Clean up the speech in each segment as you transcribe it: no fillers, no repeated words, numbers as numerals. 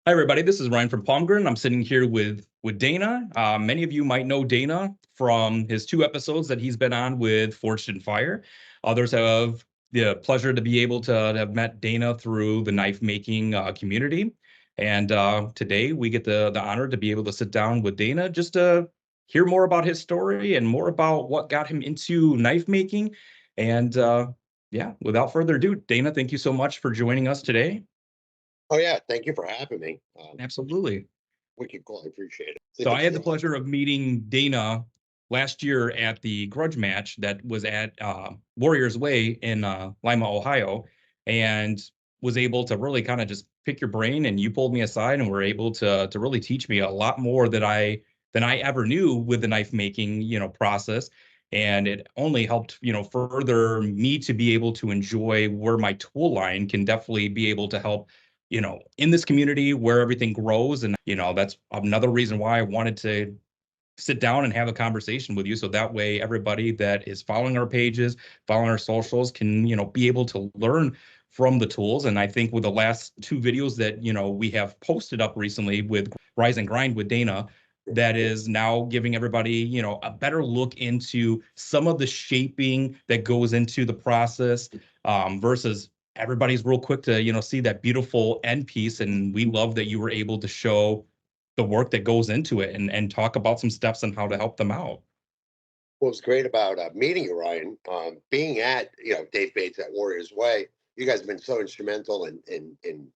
Hi, everybody. This is Ryan from Palmgren. I'm sitting here with Dana. Many of you might know Dana from his 2 episodes that he's been on with Forged in Fire. Others have the pleasure to be able to have met Dana through the knife making community. And today we get the honor to be able to sit down with Dana just to hear more about his story and more about what got him into knife making. And yeah, without further ado, Dana, thank you so much for joining us today. Oh yeah, thank you for having me. Absolutely. Wicked cool. I appreciate it. So If I it's had the pleasure of meeting Dana last year at the grudge match that was at Warriors Way in Lima, Ohio, and was able to really kind of just pick your brain. And you pulled me aside and were able to really teach me a lot more than I ever knew with the knife making process. And it only helped further me to be able to enjoy where my tool line can definitely be able to help in this community where everything grows. And, that's another reason why I wanted to sit down and have a conversation with you. So that way, everybody that is following our pages, following our socials can, be able to learn from the tools. And I think with the last 2 videos that, we have posted up recently with Rise and Grind with Dana, that is now giving everybody, a better look into some of the shaping that goes into the process versus everybody's real quick to see that beautiful end piece. And we love that you were able to show the work that goes into it and talk about some steps on how to help them out. what was great about meeting you, Ryan, being at Dave Bates at Warriors Way. You guys have been so instrumental in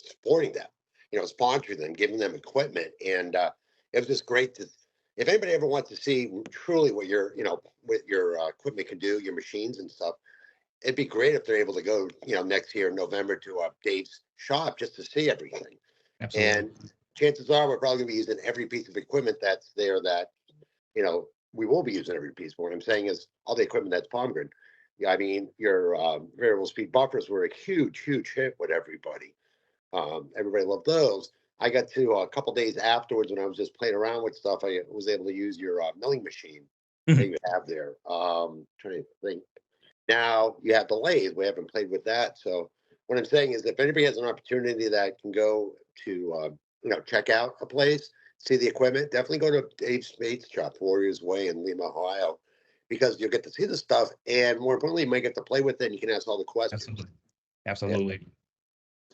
supporting them, sponsoring them, giving them equipment, and it was just great to. If anybody ever wants to see truly what your equipment can do, your machines and stuff, it'd be great if they're able to go, next year in November to Dave's shop just to see everything. Absolutely. And chances are we're probably going to be using every piece of equipment that's there that, we will be using every piece. But what I'm saying is all the equipment that's Palmgren. Yeah, I mean, your variable speed buffers were a huge, huge hit with everybody. Everybody loved those. I got to a couple days afterwards when I was just playing around with stuff. I was able to use your milling machine that Mhm. you have there. Trying to think. Now you have the lathe. We haven't played with that. So what I'm saying is, if anybody has an opportunity that can go to, check out a place, see the equipment, definitely go to Dave Spate's shop, Warriors Way in Lima, Ohio, because you'll get to see the stuff, and more importantly, you might get to play with it. And you can ask all the questions. Absolutely. Yeah. Absolutely.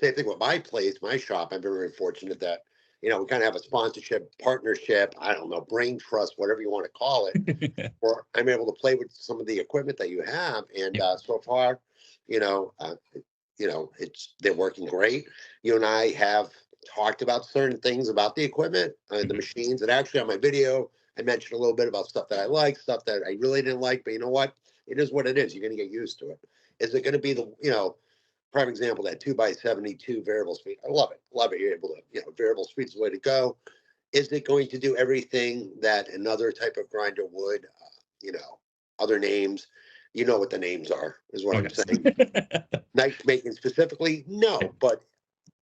Same thing with my place, my shop. I've been very fortunate that we kind of have a sponsorship, partnership. I don't know, brain trust, whatever you want to call it, or I'm able to play with some of the equipment that you have. And Yep. so far, you know, uh, they're working great. You and I have talked about certain things about the equipment and the Mhm. machines. And actually, on my video, I mentioned a little bit about stuff that I like, stuff that I really didn't like. But you know what? It is what it is. You're going to get used to it. Is it going to be prime example, that 2x72 variable speed? I love it. Love it. You're able to, variable speed's the way to go. Is it going to do everything that another type of grinder would? Other names, you know what the names are, is what Oh, I'm yes. saying. Knife making specifically, no, but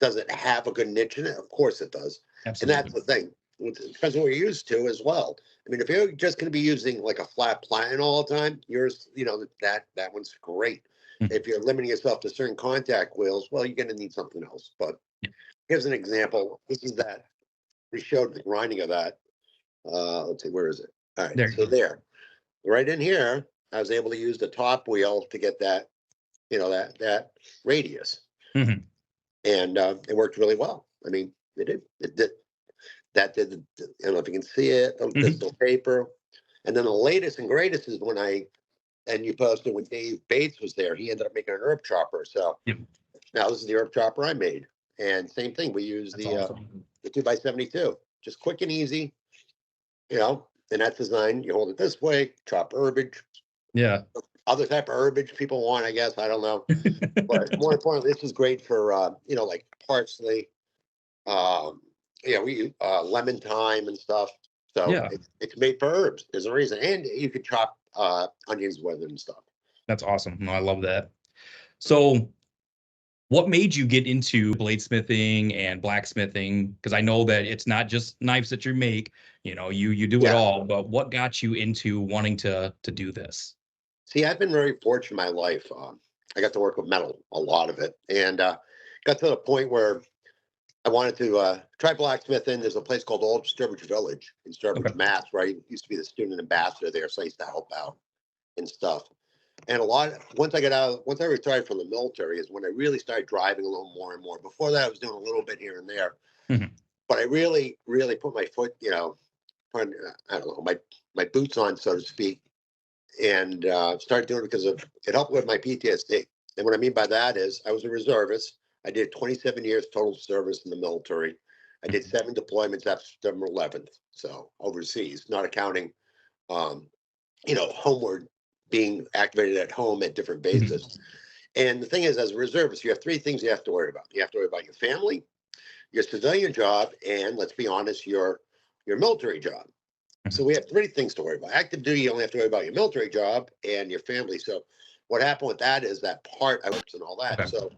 does it have a good niche in it? Of course it does. And that's Absolutely. the thing. It depends on what you're used to as well. I mean, if you're just going to be using like a flat platen all the time, yours, that one's great. Mhm. If you're limiting yourself to certain contact wheels, well, you're going to need something else. But Yep. here's an example. This is that. We showed the grinding of that. Let's see, where is it? All right, There you so go. there, right in here, I was able to use the top wheel to get that, that radius, Mhm. and it worked really well. I mean, it did. It did. That did. I don't know if you can see it. This Mhm. little paper, and then the latest and greatest is when you posted when Dave Bates was there. He ended up making an herb chopper. So Yep. now this is the herb chopper I made, and same thing. We use That's awesome. the 2x72, just quick and easy. And that's designed. You hold it this way, chop herbage, Yeah. other type of herbage people want, I guess. I don't know. But more importantly, this is great for like parsley. Um, we use lemon thyme and stuff. So Yeah. it's made for herbs. There's a reason, and you could chop onions with it and stuff. That's awesome. No, I love that. So what made you get into bladesmithing and blacksmithing? Because I know that it's not just knives that you make, you do it Yeah. all, but what got you into wanting to do this? See, I've been very fortunate in my life. I got to work with metal, a lot of it, and got to the point where I wanted to try blacksmithing. There's a place called Old Sturbridge Village in Okay. Sturbridge, Mass, where I used to be the student ambassador there, so I used to help out and stuff. And once I retired from the military, is when I really started driving a little more and more. Before that, I was doing a little bit here and there, Mhm. but I really, really put my foot, put, I don't know, my boots on, so to speak, and started doing it because it helped with my PTSD. And what I mean by that is I was a reservist. I did 27 years total service in the military. I did Mhm. 7 deployments after September 11th, so overseas, not accounting, um, homeward being activated at home at different Mhm. bases. And the thing is, as a reservist, you have three things you have to worry about. You have to worry about your family, your civilian job, and let's be honest, your military job. Mhm. So we have three things to worry about. Active duty, you only have to worry about your military job and your family. So what happened with that is that part and all that. Okay. So,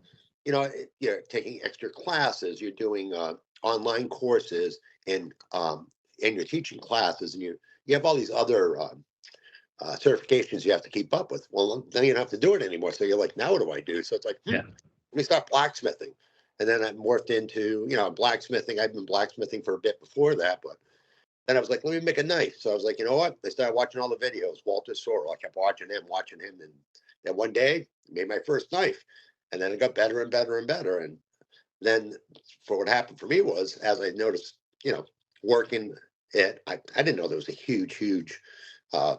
you're taking extra classes, you're doing online courses, and you're teaching classes, and you have all these other certifications you have to keep up with. Well, then you don't have to do it anymore. So you're like, now what do I do? So it's like, Yeah. let me start blacksmithing. And then I morphed into, blacksmithing. I've been blacksmithing for a bit before that, but then I was like, let me make a knife. So I was like, you know what? I started watching all the videos, Walter Sorrell. I kept watching him. And then one day, I made my first knife. And then it got better and better and better. And then for what happened for me was, as I noticed, working I didn't know there was a huge, uh,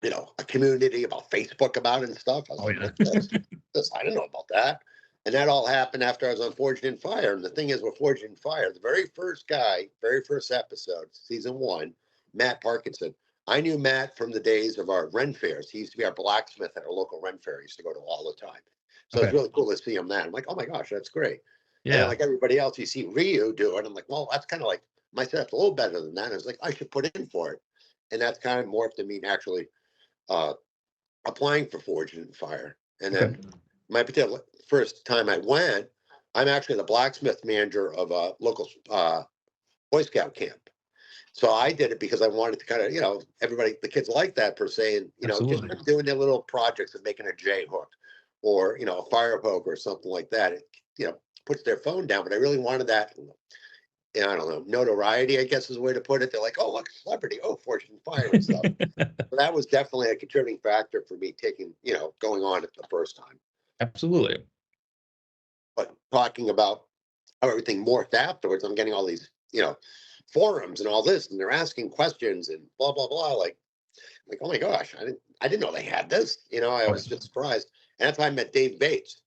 a community about Facebook about it and stuff. I was Oh like, yeah. what's this? I didn't know about that. And that all happened after I was on Forged in Fire. And the thing is, with Forged in Fire, the very first guy, very first episode, season one, Matt Parkinson. I knew Matt from the days of our Ren fairs. He used to be our blacksmith at our local Ren fair. I used to go to all the time. So it's Okay. really cool to see him then. I'm like, oh my gosh, that's great. And then, Yeah. like everybody else, you see Ryu do it. I'm like, well, that's kind of like my setup's a little better than that. And I was like, I should put in for it. And that's kind of morphed to me actually uh, applying for Forged in Fire. And Okay. then my particular first time I went, I'm actually the blacksmith manager of a local Boy Scout camp. So I did it because I wanted to kind of, everybody, the kids like that per se, and just Absolutely. them doing their little projects of making a J hook or a fire poke or something like that. It, puts their phone down. But I really wanted that. I don't know, notoriety, I guess is the way to put it. They're like, oh, look, celebrity, oh, Fortune Fire and stuff. So that was definitely a contributing factor for me taking, going on it the first time. Absolutely. But talking about how everything morphed afterwards, I'm getting all these, forums and all this, and they're asking questions and blah blah blah. Like, oh my gosh, I didn't know they had this. I Oh was yeah. just surprised. And that's how I met Dave Bates.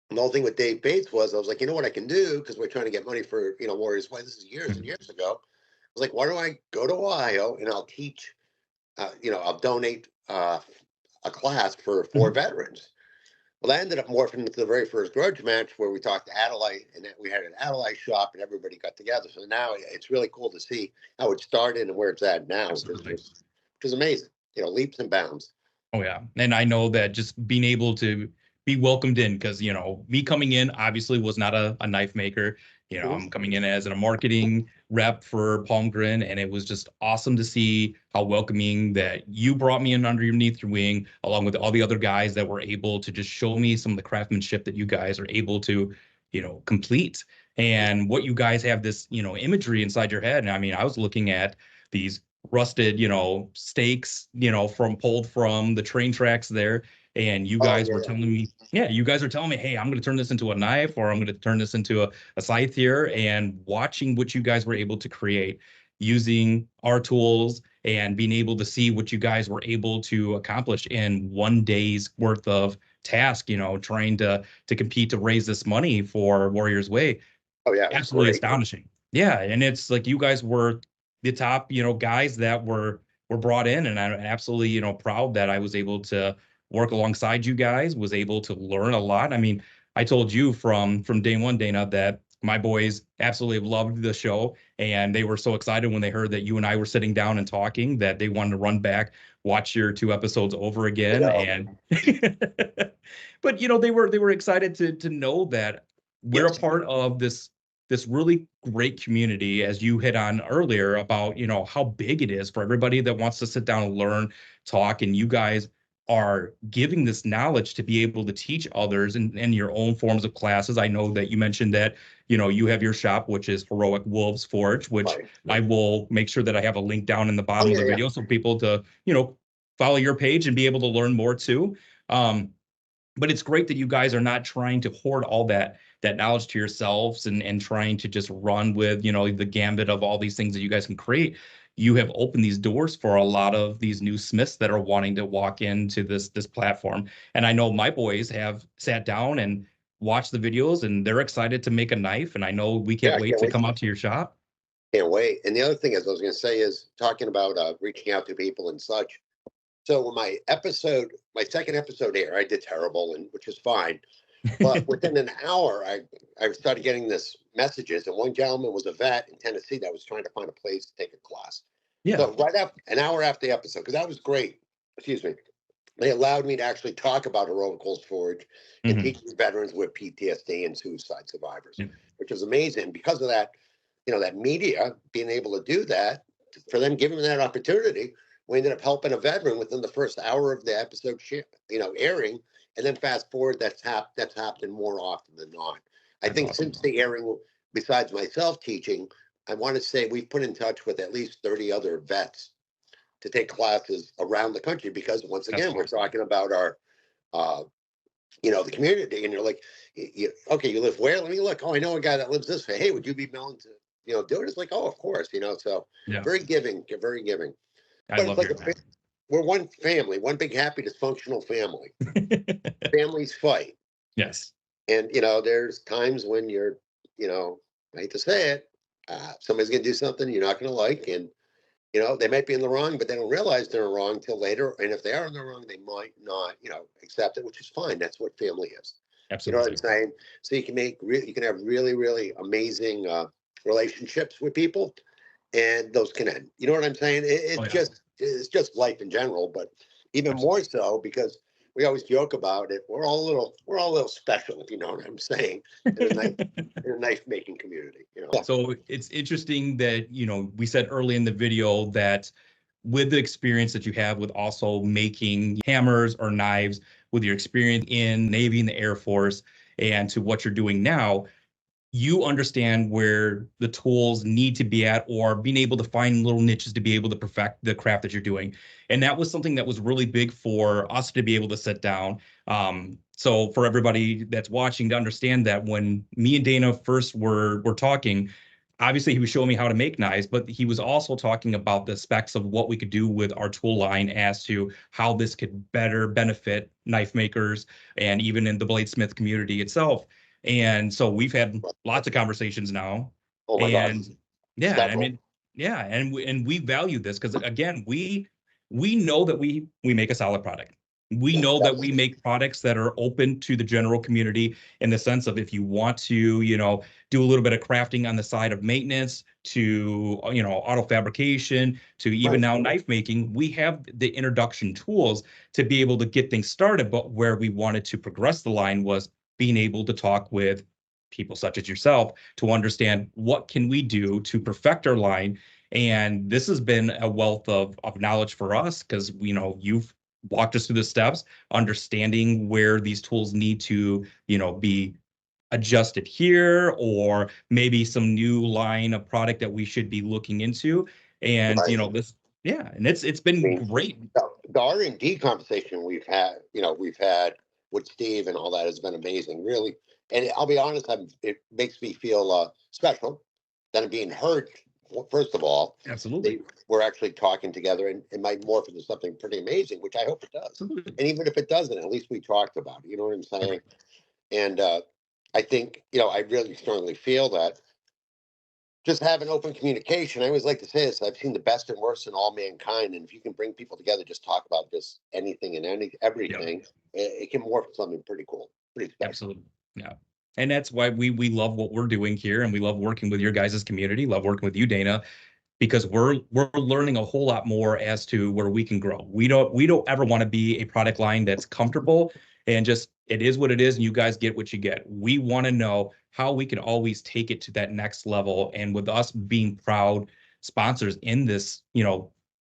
And the whole thing with Dave Bates was I was like, you know what I can do, because we're trying to get money for Warriors Way. This is years and Mhm. years ago. I was like, why don't I go to Ohio and I'll teach, I'll donate a class for Mhm. veterans. Well, that ended up morphing into the very first grudge match where we talked to Adelaide, and we had an Adelaide shop, and everybody got together. So now it's really cool to see how it started and where it's at now, Absolutely. which is amazing. Leaps and bounds. Oh yeah. And I know that just being able to be welcomed in, because me coming in obviously was not a knife maker. Mhm. I'm coming in as a marketing rep for Palmgren, and it was just awesome to see how welcoming that you brought me in underneath your wing, along with all the other guys that were able to just show me some of the craftsmanship that you guys are able to, complete. And what you guys have this, imagery inside your head. And I mean, I was looking at these rusted, stakes, from pulled from the train tracks there. And you Oh guys yeah, were yeah. telling me, yeah, you guys are telling me, hey, I'm going to turn this into a knife, or I'm going to turn this into a scythe here. And watching what you guys were able to create using our tools and being able to see what you guys were able to accomplish in one day's worth of task, trying to compete to raise this money for Warriors Way. Oh yeah, it was Absolutely great. astonishing. Yeah, and it's like you guys were the top, guys that were brought in, and I'm absolutely, proud that I was able to work alongside you guys, was able to learn a lot. I mean, I told you from day one, Dana, that my boys absolutely loved the show, and they were so excited when they heard that you and I were sitting down and talking that they wanted to run back, watch your two episodes over You again, know, and but they were excited to know that we're a yes. part of this really great community, as you hit on earlier, about how big it is for everybody that wants to sit down and learn, talk, and you guys are giving this knowledge to be able to teach others in your own forms of classes. I know that you mentioned that, you have your shop, which is Heroic Wolves Forge, which Right. I will make sure that I have a link down in the Oh, bottom of yeah, the yeah. video so people to, follow your page and be able to learn more too. Um, but it's great that you guys are not trying to hoard all that knowledge to yourselves and trying to just run with, the gambit of all these things that you guys can create. You have opened these doors for a lot of these new smiths that are wanting to walk into this platform. And I know my boys have sat down and watched the videos and they're excited to make a knife. And I know we Yeah, can't I wait can't to wait. come out to your shop. Can't wait. And the other thing is, I was going to say is talking about reaching out to people and such. So when my second episode aired, I did terrible, and which is fine. But within an hour, I started getting this messages, and one gentleman was a vet in Tennessee that was trying to find a place to take a class. Yeah. So right after an hour after the episode, because that was great. Excuse me. They allowed me to actually talk about Heroic Cold Forge and Hmm. teach veterans with PTSD and suicide survivors, Yeah. which was amazing. Because of that, that media being able to do that, for them giving them that opportunity, we ended up helping a veteran within the first hour of the episode airing. And then fast forward, that's happened more often than not. I That's think awesome. since the airing, besides myself teaching, I want to say we've put in touch with at least 30 other vets to take classes around the country, because once That's again, we're awesome. talking about our uh, the community, and you're like, okay, you live where? Let me look. Oh, I know a guy that lives this way. Hey, would you be willing to, do it? It's like, oh, of course, so Yeah. very giving, very giving. I But it's love like hearing that. we're one family, one big happy dysfunctional family. Families fight, Yes. and there's times when I hate to say it, somebody's gonna do something you're not gonna like, and they might be in the wrong, but they don't realize they're wrong till later. And if they are in the wrong, they might not, accept it, which is fine. That's what family is. You know what I'm Absolutely. saying? So you can have really, really amazing relationships with people, and those can end. You know what I'm saying? Oh yeah. It's just life in general, but even more Absolutely. so because we always joke about it. We're all a little special, if you know what I'm saying, in a nice in a knife making community. So it's interesting that, we said early in the video that with the experience that you have with also making hammers or knives, with your experience in Navy and the Air Force, and to what you're doing now, you understand where the tools need to be at or being able to find little niches to be able to perfect the craft that you're doing. And that was something that was really big for us to be able to sit down. So for everybody that's watching to understand that when me and Dana first were talking, obviously he was showing me how to make knives, but he was also talking about the specs of what we could do with our tool line as to how this could better benefit knife makers and even in the bladesmith community itself. And so we've had lots of conversations now. Oh my God, And yeah, I several. mean, yeah, and we value this because again, we know that we make a solid product. We know that we That's make products that are open to the general community in the sense of if you want to, do a little bit of crafting on the side of maintenance to, auto fabrication to even right. now knife making, we have the introduction tools to be able to get things started. But where we wanted to progress the line was being able to talk with people such as yourself to understand what can we do to perfect our line. And this has been a wealth of knowledge for us because you've walked us through the steps, understanding where these tools need to be adjusted here or maybe some new line of product that we should be looking into. And Right. this, yeah, and it's I been mean, great. the R&D conversation we've had with Steve and all that has been amazing, really. And I'll be honest, it makes me feel special that I'm being heard. First of all, Absolutely. they we're actually talking together, and it might morph into something pretty amazing, which I hope it does. Absolutely. And even if it doesn't, at least we talked about it. You know what I'm saying? And I think I really strongly feel that just having open communication. I always like to say this. I've seen the best and worst in all mankind, and if you can bring people together, just talk about just anything and Yeah. everything, it can morph something pretty cool, pretty special. Absolutely. Yeah. And that's why we love what we're doing here and we love working with your guys' community, love working with you, Dana, because we're learning a whole lot more as to where we can grow. We don't ever want to be a product line that's comfortable and just it is what it is and you guys get what you get. We want to know how we can always take it to that next level. And with us being proud sponsors in this,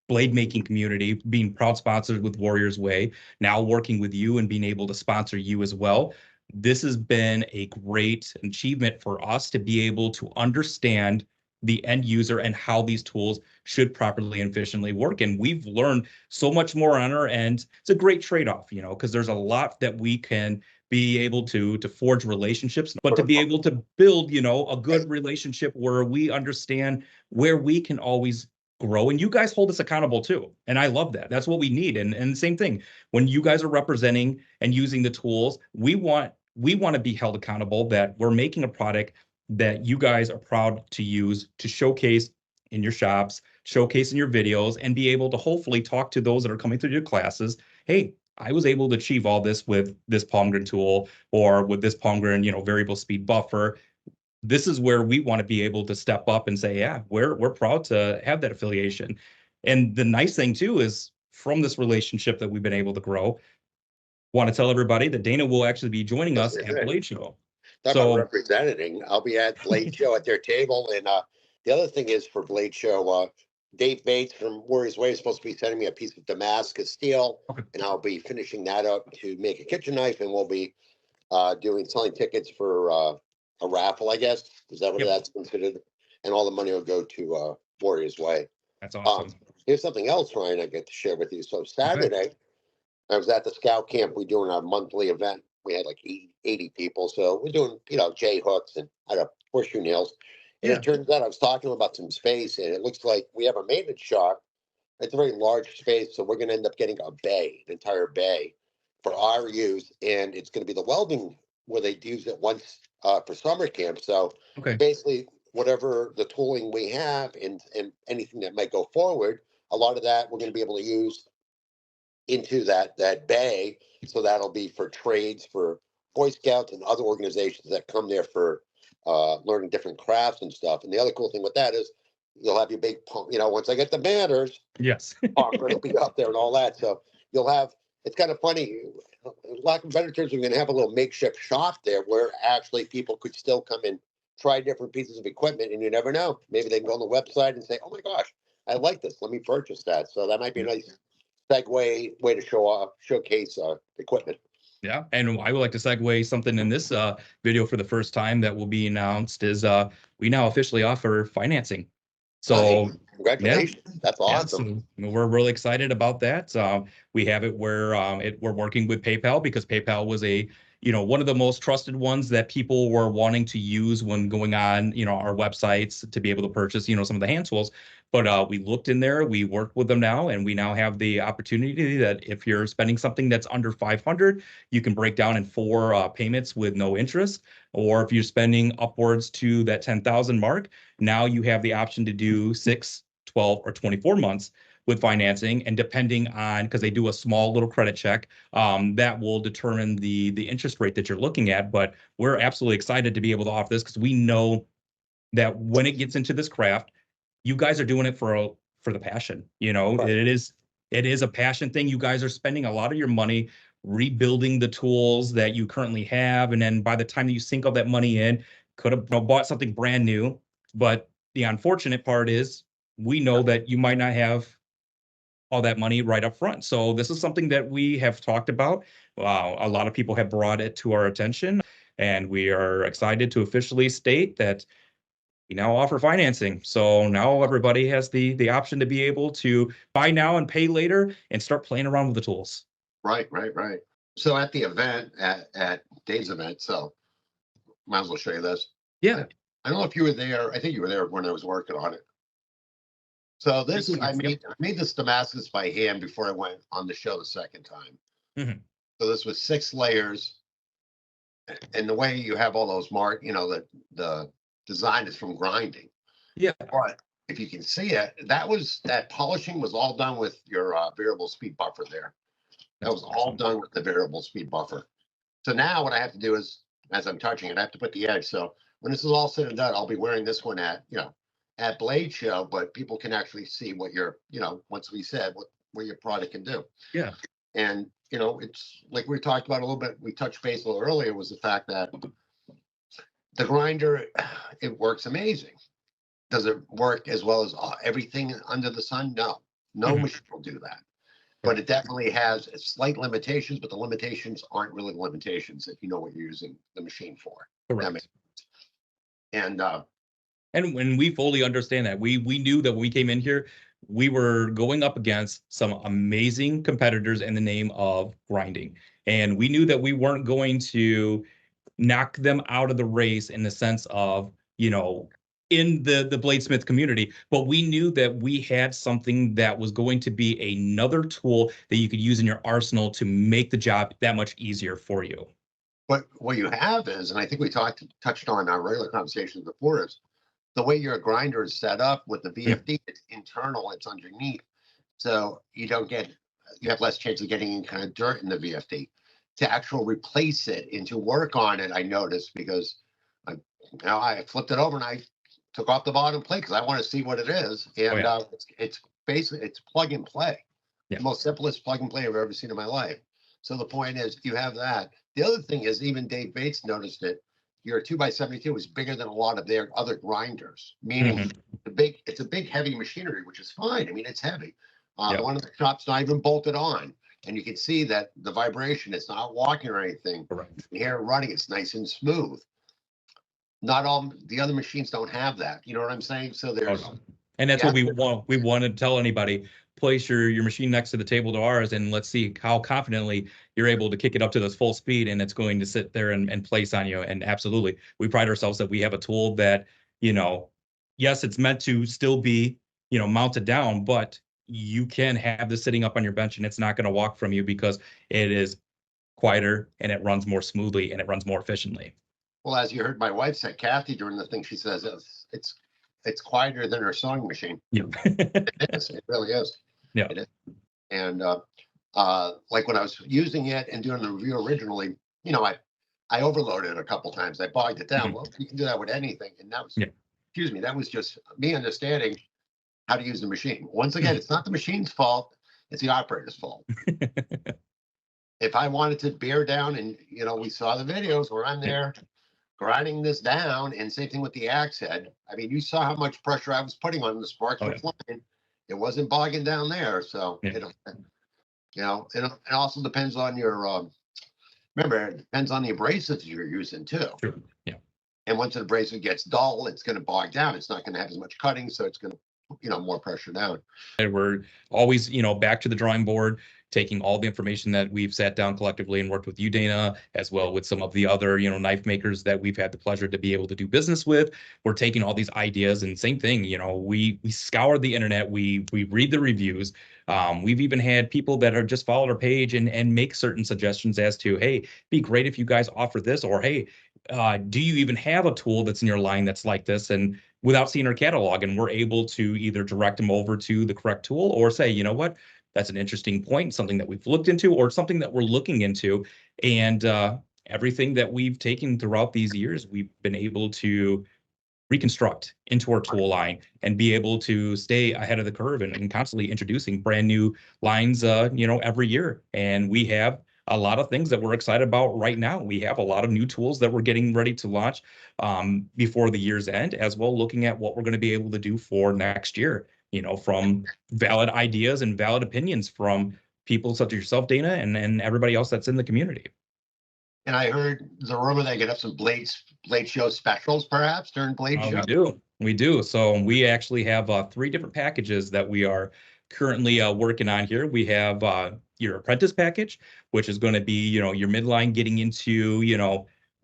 blade making community, being proud sponsors with Warriors Way, now working with you and being able to sponsor you as well. This has been a great achievement for us to be able to understand the end user and how these tools should properly and efficiently work. And we've learned so much more on our end. It's a great trade-off, because there's a lot that we can be able to forge relationships, but to be able to build, a good relationship where we understand where we can always grow. And you guys hold us accountable too. And I love that. That's what we need. And the same thing, when you guys are representing and using the tools, we want to be held accountable that we're making a product that you guys are proud to use to showcase in your shops, showcase in your videos, and be able to hopefully talk to those that are coming through your classes. Hey, I was able to achieve all this with this Palmgren tool or with this Palmgren, variable speed buffer. This is where we want to be able to step up and say, yeah, we're proud to have that affiliation. And the nice thing too is from this relationship that we've been able to grow, want to tell everybody that Dana will actually be joining us at Blade Show. Talk about So representing. I'll be at Blade Show at their table. And the other thing is for Blade Show, Dave Bates from Warriors Way is supposed to be sending me a piece of Damascus steel, okay. and I'll be finishing that up to make a kitchen knife, and we'll be selling tickets for a raffle, I guess. Is that what Yep. that's considered? And all the money will go to Warriors Way. That's awesome. Here's something else, Ryan, I get to share with you. So Saturday, Okay. I was at the scout camp. We're doing our monthly event. We had like 80 people. So we're doing, J hooks and I don't know, horseshoe nails. And Yeah. it turns out I was talking about some space, and it looks like we have a maintenance shop. It's a very large space. So we're going to end up getting a bay, an entire bay for our use. And it's going to be the welding where they use it once for summer camp. So Okay. basically, whatever the tooling we have and anything that might go forward, a lot of that we're going to be able to use into that bay. So that'll be for trades for Boy Scouts and other organizations that come there for learning different crafts and stuff. And the other cool thing with that is you'll have your big pump. Once I get the banners, Yes. it'll be up there and all that. So you'll have. It's kind of funny. Lack of better terms, we're going to have a little makeshift shop there where actually people could still come and try different pieces of equipment, and you never know. Maybe they can go on the website and say, "Oh my gosh, I like this. Let me purchase that." So that might be a nice segue way to showcase equipment. Yeah, and I would like to segue something in this video for the first time that will be announced is we now officially offer financing. Hey, So yeah, congratulations. That's yeah, awesome. so we're really excited about that. We have it where we're working with PayPal because PayPal was one of the most trusted ones that people were wanting to use when going on, our websites to be able to purchase, some of the hand tools. But we looked in there, we worked with them now, and we now have the opportunity that if you're spending something that's under 500, you can break down in 4 payments with no interest. Or if you're spending upwards to that 10,000 mark, now you have the option to do 6, 12, or 24 months with financing. And depending on, because they do a small little credit check, that will determine the interest rate that you're looking at. But we're absolutely excited to be able to offer this because we know that when it gets into this craft, you guys are doing it for the passion. Right. It is a passion thing. You guys are spending a lot of your money rebuilding the tools that you currently have, and then by the time you sink all that money in, could have bought something brand new. But the unfortunate part is we know that you might not have all that money right up front. So this is something that we have talked about. A lot of people have brought it to our attention, and we are excited to officially state that we now offer financing. So now everybody has the option to be able to buy now and pay later and start playing around with the tools. Right, right, right. So at the event, at Dave's event, so might as well show you this. Yeah. I don't know if you were there. I think you were there when I was working on it. So this, I made this Damascus by hand before I went on the show the second time. Mhm. So this was 6 layers, and the way you have all those the design is from grinding. Yeah. But if you can see it, that polishing was all done with your variable speed buffer there. That was all done with the variable speed buffer. So now what I have to do is, as I'm touching it, I have to put the edge. So when this is all said and done, I'll be wearing this one at Blade Show, but people can actually see what once we said what your product can do. Yeah. And it's like we talked about a little bit. We touched base a little earlier was the fact that the grinder, it works amazing. Does it work as well as everything under the sun? No. No Mhm. machine will do that. But it Correct. definitely has slight limitations, but the limitations aren't really limitations if you know what you're using the machine for. That makes, Correct. and And when we fully understand that, we knew that when we came in here, we were going up against some amazing competitors in the name of grinding. And we knew that we weren't going to knock them out of the race in the sense of, in the bladesmith community, but we knew that we had something that was going to be another tool that you could use in your arsenal to make the job that much easier for you. but what you have is, and I think we touched on our regular conversations before, is the way your grinder is set up with the Mm. VFD. It's internal, it's underneath, so you have less chance of getting any kind of dirt in the VFD. To actually replace it and to work on it, I noticed because I flipped it over and I took off the bottom plate because I want to see what it is, Oh and yeah. it's basically it's plug and play. Yeah. The most simplest plug and play I've ever seen in my life. So the point is, you have that. The other thing is, even Dave Bates noticed it. Your 2x72 is bigger than a lot of their other grinders, meaning Mhm. it's a big heavy machinery, which is fine. I mean, it's heavy. Yep. One of the shops not even bolted on, and you can see that the vibration, it's not walking or anything. Correct. You hear it running, it's nice and smooth. Not all the other machines don't have that. You know what I'm saying? So Oh there's, no. And that's what yeah, we want to tell anybody. Place your machine next to the table to ours, and let's see how confidently you're able to kick it up to this full speed, and it's going to sit there and place on you. And absolutely, we pride ourselves that we have a tool that, you know, yes, it's meant to still be, mounted down, but you can have this sitting up on your bench, and it's not going to walk from you because it is quieter and it runs more smoothly and it runs more efficiently. well, as you heard my wife say, Kathy, during the thing, she says it's quieter than her sewing machine. Yeah. It is. It really is. Yeah. It is. And like when I was using it and doing the review originally, I overloaded it a couple times. I bogged it down. Mhm. Well, you can do that with anything, and that was, Yeah. excuse me, that was just me understanding how to use the machine. Once again, it's not the machine's fault; it's the operator's fault. If I wanted to bear down, and we saw the videos where I'm Yeah. there grinding this down, and same thing with the axe head. I mean, you saw how much pressure I was putting on the sparks Oh were yeah. flying. It wasn't bogging down there, so Yeah. it also depends on your. Remember, it depends on the abrasives you're using too. True. Yeah. And once an abrasive gets dull, it's going to bog down. It's not going to have as much cutting, so it's going to, more pressure down. And we're always, back to the drawing board, taking all the information that we've sat down collectively and worked with you, Dana, as well with some of the other, knife makers that we've had the pleasure to be able to do business with. We're taking all these ideas and same thing, we scour the internet, we read the reviews. We've even had people that are just followed our page and make certain suggestions as to, hey, be great if you guys offer this, or hey, do you even have a tool that's in your line that's like this? And without seeing our catalog, and we're able to either direct them over to the correct tool or say, you know what, that's an interesting point, something that we've looked into or something that we're looking into. And everything that we've taken throughout these years, we've been able to reconstruct into our tool line and be able to stay ahead of the curve and constantly introducing brand new lines, every year. And we have a lot of things that we're excited about right now. We have a lot of new tools that we're getting ready to launch before the year's end, as well looking at what we're going to be able to do for next year, from valid ideas and valid opinions from people such as yourself, Dana, and everybody else that's in the community. And I heard the rumor they get up some blade show specials, perhaps during Blade We Show. do. We do. So we actually have three different packages that we are currently working on here. We have your apprentice package, which is going to be, your midline getting into,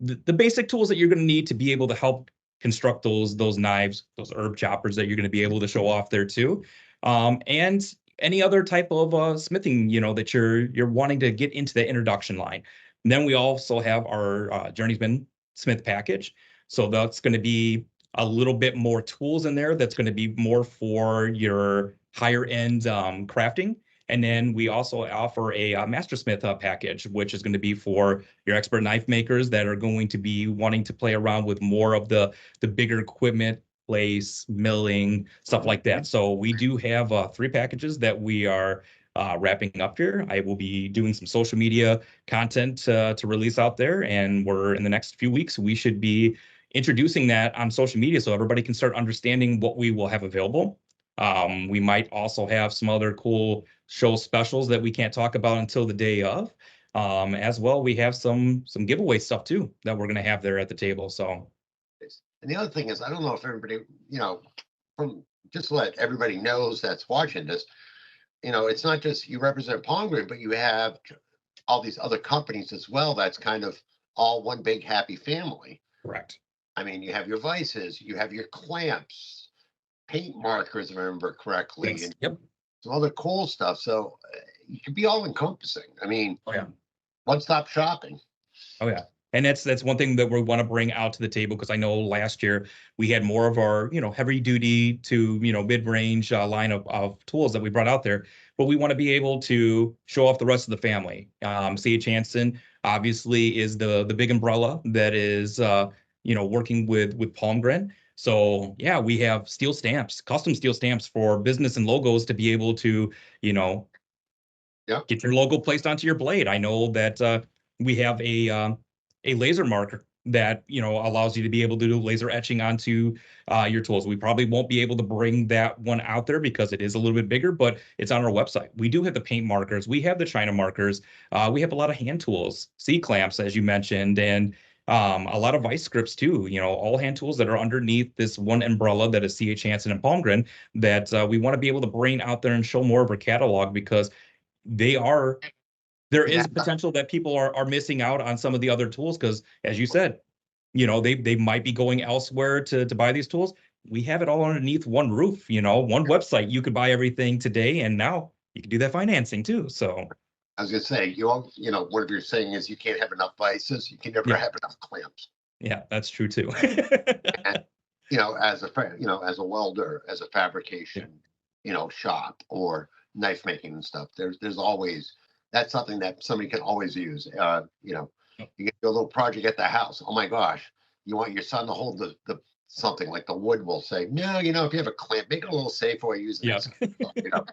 the basic tools that you're going to need to be able to help construct those knives, those herb choppers that you're going to be able to show off there too. And any other type of smithing, that you're wanting to get into the introduction line. And then we also have our Journeyman Smith package. So that's going to be a little bit more tools in there. That's going to be more for your higher end crafting. And then we also offer a Mastersmith package, which is going to be for your expert knife makers that are going to be wanting to play around with more of the bigger equipment, place, milling, stuff like that. So we do have three packages that we are wrapping up here. I will be doing some social media content to release out there, and we're in the next few weeks we should be introducing that on social media so everybody can start understanding what we will have available. We might also have some other cool show specials that we can't talk about until the day of. As well, we have some giveaway stuff too that we're going to have there at the table. So And the other thing is, I don't know if everybody, from just to let everybody knows that's watching this, it's not just you represent Palmgren, but you have all these other companies as well. That's kind of all one big happy family. correct. I mean, you have your vices, you have your clamps, paint markers, if I remember correctly, Yes. and Yep. some other cool stuff. So you can be all encompassing. I mean, Oh yeah. one stop shopping. Oh yeah. And that's one thing that we want to bring out to the table because I know last year we had more of our, heavy duty to, mid-range line of tools that we brought out there, but we want to be able to show off the rest of the family. C.H. Hansen obviously is the big umbrella that is, working with Palmgren. So yeah, we have steel stamps, custom steel stamps for business and logos to be able to, you know, Yeah. get your logo placed onto your blade. I know that we have a laser marker that allows you to be able to do laser etching onto your tools. We probably won't be able to bring that one out there because it is a little bit bigger, but it's on our website. We do have the paint markers. We have the China markers. We have a lot of hand tools, C clamps, as you mentioned, and a lot of vice scripts too. All hand tools that are underneath this one umbrella that is C.H. Hansen and Palmgren that we want to be able to bring out there and show more of our catalog because they are there Yeah. is potential that people are missing out on some of the other tools because as you said, they might be going elsewhere to buy these tools. We have it all underneath one roof, one website. You could buy everything today and now you can do that financing too. So I was gonna say, what you're saying is you can't have enough vices, you can never yeah, have enough clamps. yeah, that's true too. And as a welder, as a Yeah, fabrication, shop or knife making and stuff, there's always that's something that somebody can always use. yep, You get a little project at the house. Oh my gosh, you want your son to hold the something like the wood will say, no, if you have a clamp, make it a little safer while using yeah, it.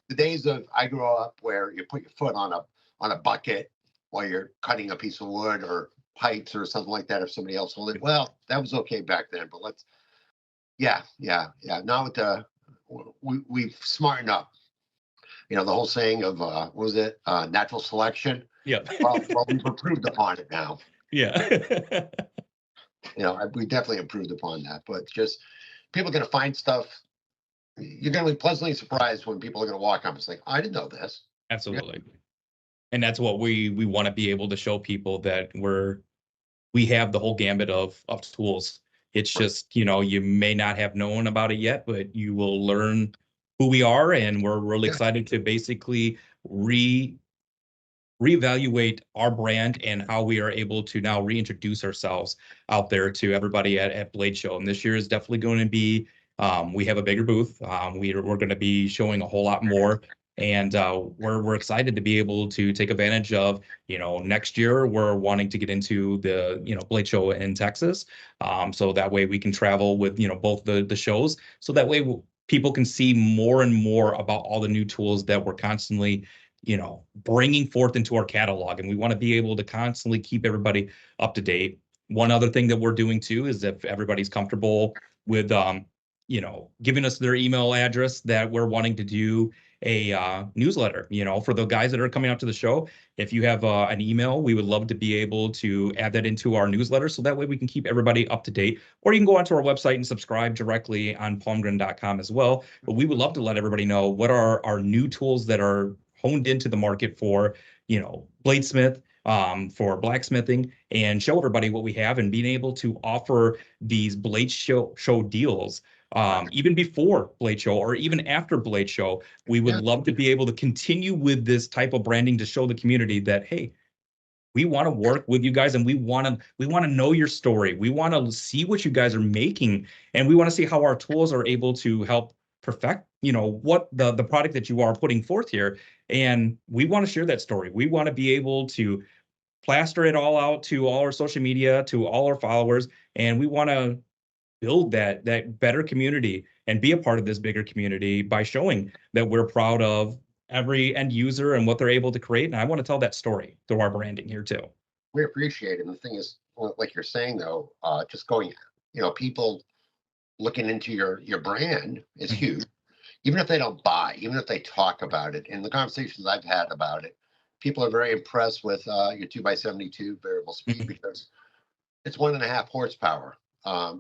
The days of I grew up where you put your foot on a bucket while you're cutting a piece of wood or pipes or something like that if somebody else hold it. Well, that was okay back then, but yeah. Now with we've smartened up. The whole saying of what was it? Natural selection. yeah, Well, we've improved upon it now. yeah. We definitely improved upon that, but just people are going to find stuff. You're going to be pleasantly surprised when people are going to walk up and say, I didn't know this. Yeah. Absolutely. And that's what we want to be able to show people that we have the whole gambit of tools. It's just, you may not have known about it yet, but you will learn who we are, and we're really Yeah. excited to basically reevaluate our brand and how we are able to now reintroduce ourselves out there to everybody at Blade Show. And this year is definitely going to be, we have a bigger booth. We're going to be showing a whole lot more. And we're excited to be able to take advantage of, next year we're wanting to get into the, Blade Show in Texas. So that way we can travel with, both the shows. So that way people can see more and more about all the new tools that we're constantly bringing forth into our catalog. And we want to be able to constantly keep everybody up to date. One other thing that we're doing too is if everybody's comfortable with, giving us their email address, that we're wanting to do a newsletter, for the guys that are coming out to the show. If you have an email, we would love to be able to add that into our newsletter. So that way we can keep everybody up to date, or you can go onto our website and subscribe directly on palmgren.com as well. But we would love to let everybody know what are our new tools that are honed into the market for, bladesmith, for blacksmithing, and show everybody what we have and being able to offer these Blade show deals even before Blade Show or even after Blade Show. We would Yeah. love to be able to continue with this type of branding to show the community that, hey, we want to work with you guys and we want to know your story. We want to see what you guys are making, and we want to see how our tools are able to help perfect, what the product that you are putting forth here. And we want to share that story. We want to be able to plaster it all out to all our social media, to all our followers, and we want to build that better community and be a part of this bigger community by showing that we're proud of every end user and what they're able to create. And I want to tell that story through our branding here too. We appreciate it. And the thing is, like you're saying though, just going, people looking into your brand is Mhm. huge. even if they don't buy, even if they talk about it, in the conversations I've had about it, people are very impressed with your 2x72 variable speed Mhm. because it's 1.5 horsepower.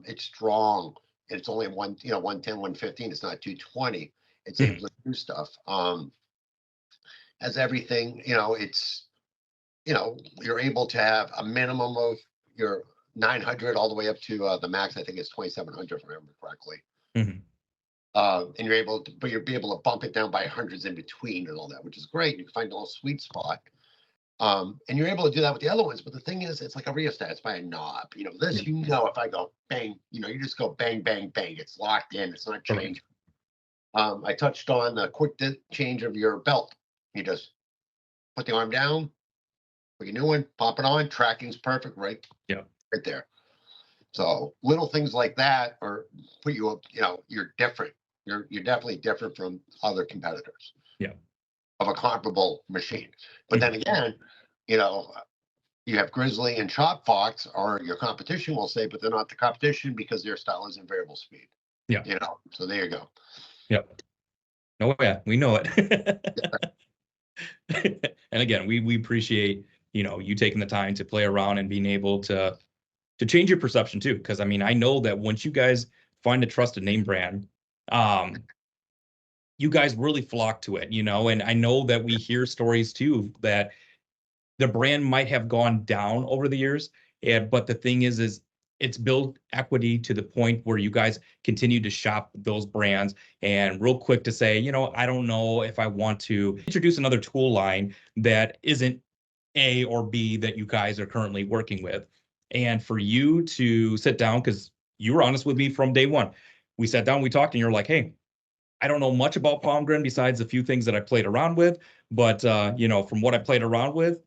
It's strong. It's only 110, 115. It's not 220. It's able Mhm. to do stuff. As everything, you're able to have a minimum of your 900 all the way up to the max. I think it's 2,700 if I remember correctly. Mhm. And you're able to, but you'll be able to bump it down by hundreds in between and all that, which is great. You can find a little sweet spot. And you're able to do that with the other ones. But the thing is, it's like a rheostat. It's by a knob. This, Yeah. if I go bang, you just go bang, bang, bang. It's locked in. It's not Correct. changing. I touched on the quick change of your belt. You just put the arm down, put your new one, pop it on. Tracking's perfect, right, Yeah. right there. So little things like that are put you up. You're different. You're definitely different from other competitors Yeah. of a comparable machine. But then Mhm. again, you know, you have Grizzly and Chop Fox are your competition, we'll say, but they're not the competition because their style is in variable speed. Yeah. So there you go. Yep. Oh yeah, we know it. And again, we appreciate, you taking the time to play around and being able to change your perception too. Because I mean, I know that once you guys find a trusted name brand, um, you guys really flock to it, and I know that we hear stories too that the brand might have gone down over the years. But the thing is it's built equity to the point where you guys continue to shop those brands and real quick to say, I don't know if I want to introduce another tool line that isn't A or B that you guys are currently working with. And for you to sit down, because you were honest with me from day one, we sat down, we talked, and you're like, hey, I don't know much about Palmgren besides a few things that I played around with, but from what I played around with,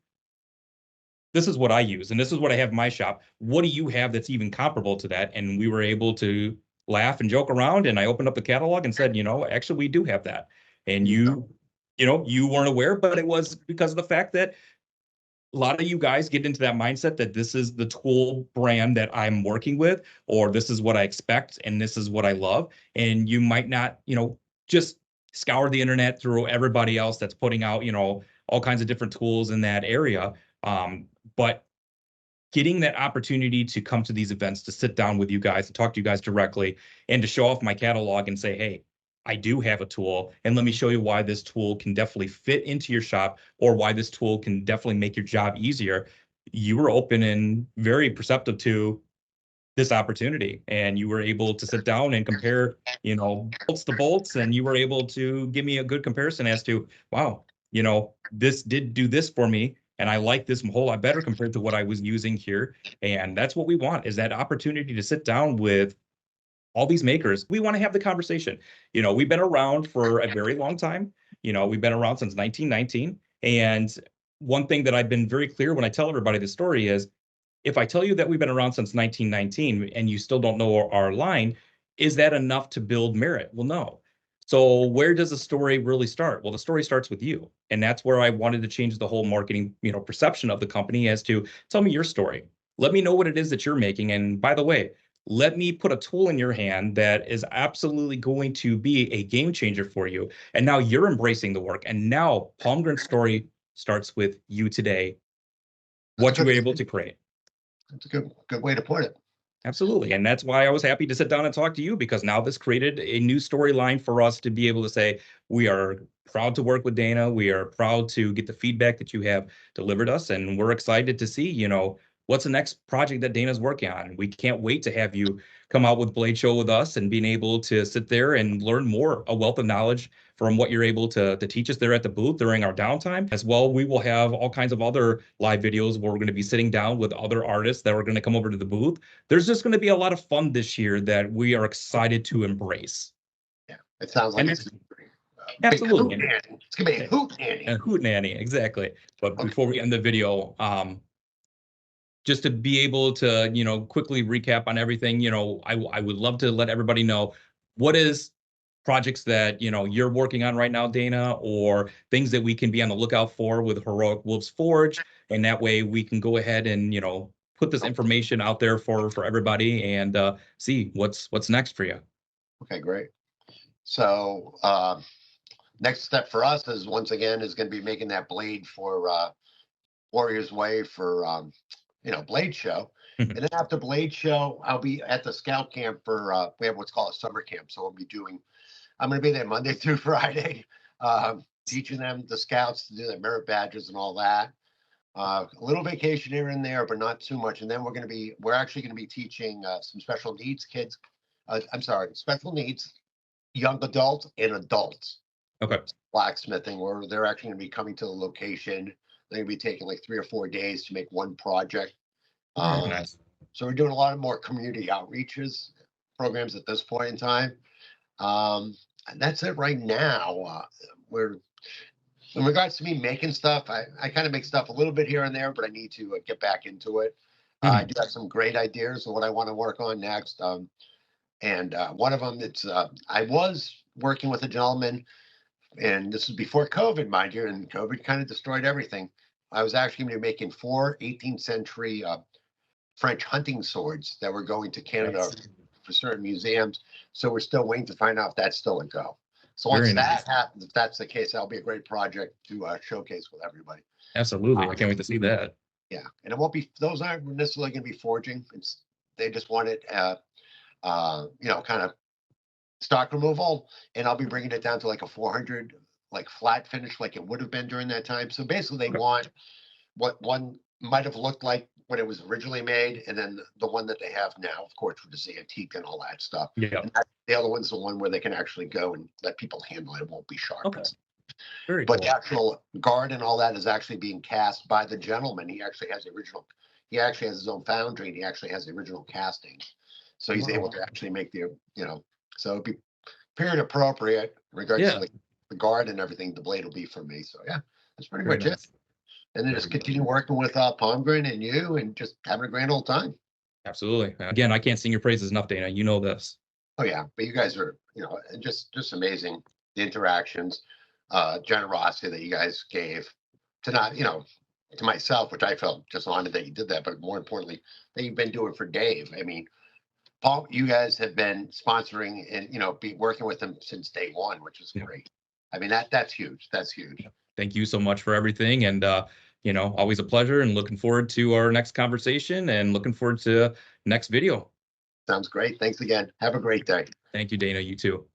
this is what I use and this is what I have in my shop. What do you have that's even comparable to that? And we were able to laugh and joke around. And I opened up the catalog and said, actually, we do have that. And you weren't aware, but it was because of the fact that a lot of you guys get into that mindset that this is the tool brand that I'm working with, or this is what I expect and this is what I love. And you might not, just scour the internet through everybody else that's putting out, all kinds of different tools in that area. But getting that opportunity to come to these events, to sit down with you guys and talk to you guys directly and to show off my catalog and say, hey, I do have a tool and let me show you why this tool can definitely fit into your shop or why this tool can definitely make your job easier. You were open and very perceptive to this opportunity and you were able to sit down and compare, bolts to bolts, and you were able to give me a good comparison as to, wow, this did do this for me and I like this whole lot better compared to what I was using here. And that's what we want, is that opportunity to sit down with all these makers. We want to have the conversation. We've been around for a very long time. We've been around since 1919. And one thing that I've been very clear when I tell everybody the story is, if I tell you that we've been around since 1919 and you still don't know our line, is that enough to build merit? Well, no. So where does the story really start? Well, the story starts with you. And that's where I wanted to change the whole marketing, perception of the company as to, tell me your story. Let me know what it is that you're making. And by the way, let me put a tool in your hand that is absolutely going to be a game changer for you. And now you're embracing the work. And now Palmgren's story starts with you today, That's a what you good. were able to create. That's a good way to put it. Absolutely. And that's why I was happy to sit down and talk to you, because now this created a new storyline for us to be able to say, we are proud to work with Dana. We are proud to get the feedback that you have delivered us. And we're excited to see, what's the next project that Dana's working on. We can't wait to have you come out with Blade Show with us and being able to sit there and learn more, a wealth of knowledge from what you're able to teach us there at the booth during our downtime. As well, we will have all kinds of other live videos where we're going to be sitting down with other artists that are going to come over to the booth. There's just going to be a lot of fun this year that we are excited to embrace. Yeah, it sounds like And it's it's a big absolutely hoot nanny. It's gonna be a hoot nanny. a hoot nanny, exactly. But Okay. before we end the video, just to be able to, quickly recap on everything, I would love to let everybody know what is projects that, you're working on right now, Dana, or things that we can be on the lookout for with Heroic Wolves Forge. And that way we can go ahead and, put this information out there for everybody and see what's next for you. Okay, great. So next step for us is once again is going to be making that blade for Warriors Way for Blade Show. And then after Blade Show, I'll be at the scout camp for we have what's called a summer camp. So I'm going to be there Monday through Friday, teaching them the scouts to do their merit badges and all that. A little vacation here and there, but not too much. And then we're actually going to be teaching some special needs kids. I'm sorry, special needs young adults and adults Okay. blacksmithing, where they're actually going to be coming to the location. They're going to be taking like 3 or 4 days to make one project. Very nice. So we're doing a lot of more community outreaches programs at this point in time. And that's it right now. We're in regards to me making stuff, I kind of make stuff a little bit here and there, but I need to get back into it. I do have some great ideas of what I want to work on next. And one of them, I was working with a gentleman, and this is before COVID, mind you, and COVID kind of destroyed everything. I was actually going to be making 4 18th century French hunting swords that were going to Canada for certain museums. So we're still waiting to find out if that's still a go. So once that happens, if that's the case, that'll be a great project to showcase with everybody. Absolutely. I can't wait to see that. Yeah. And those aren't necessarily going to be forging. They just want it, kind of stock removal. And I'll be bringing it down to like a 400, like flat finish, like it would have been during that time. So basically they want what one might have looked like when it was originally made, and then the one that they have now, of course, with the antique and all that stuff. Yeah. And the other one's the one where they can actually go and let people handle it. It won't be sharp. Okay. Very But cool. the actual guard and all that is actually being cast by the gentleman. He actually has his own foundry, and he actually has the original casting. So he's able to actually make so it'd be period appropriate in regards to the guard and everything. The blade will be for me. So yeah, that's pretty much it. And then just continue working with Palmgren and you, and just having a grand old time. Absolutely. Again, I can't sing your praises enough, Dana. You know this. Oh yeah, but you guys are, just amazing. The interactions, generosity that you guys gave to to myself, which I felt just honored that you did that, but more importantly, that you've been doing for Dave. I mean, Paul, you guys have been sponsoring and be working with him since day one, which is great. I mean, that's huge. That's huge. Thank you so much for everything. And, always a pleasure, and looking forward to our next conversation and looking forward to next video. Sounds great. Thanks again. Have a great day. Thank you, Dana. You too.